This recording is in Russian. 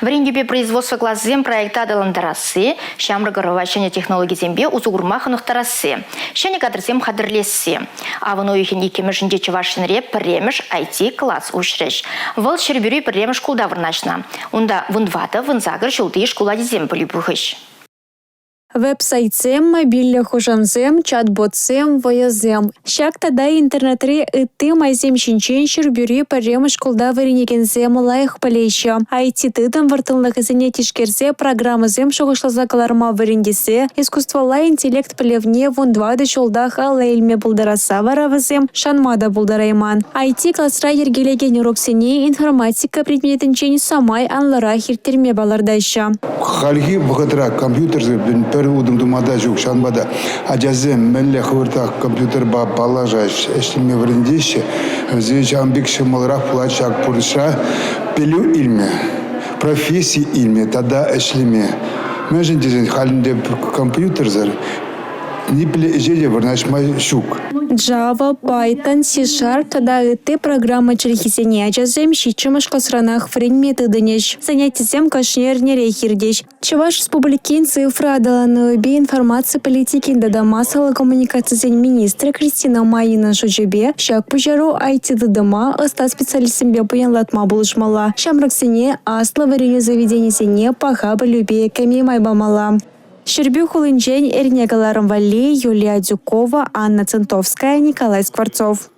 Варенье производства глазем проекта адаландарасы, шамрыгыровачение технологий зембе узугурмаханух тарасы. Шане кадрзем хадрлесе. А вано ихин икемешінде чувашинре премеш IT-класс ушреш. Вал шербюри премеш кулда вырначна. Унда вунвата вунзагыр шулды шкула дизем полюбухыш. Веб-сайтсем, мобильный хужамзем, чат-ботсем, воязем. Шак тада интернетре ытты майзем шинчен шербюри парем школда варенекензем лайх полейшо. IT-тыдам вартылных занятишкерзе программазем шоғышлаза каларма варендесе, искусствола интеллект полевне вундвады шолдах алайлме булдараса варавазем, шанмада булдарайман. IT-классра ергелеген уроксене информатика предметенчен самай анлара хиртерме балардайша. Халги богатра компьютер удым думада жук шанбада аджазем мелле хурта компьютер ба балажаш эштиме врендище здесь амбикше малраф плачак пурша пелю ильме профессии ильме тада эшлиме межен дизайн халинде компьютер зар не пле жеде врнашмай шук Java, Python, C-Sharp, тада ытты программа черхисене аджазем щичымыш классранах френметы дынеш. Занятизем кашнерне рейхирдеш. Чуваш республикин цифра адаланы бе информации политики дада массовой коммуникации министра Кристина Майина Жуджебе, шак пужару IT дадама, оста специалистам бе поянлатма булышмала. Шамраксене асла варене заведение сене пахаба любе ками майбамала. Щербю хулынчень Эрнегаларом Валли, Юлия Дюкова, Анна Центовская, Николай Скворцов.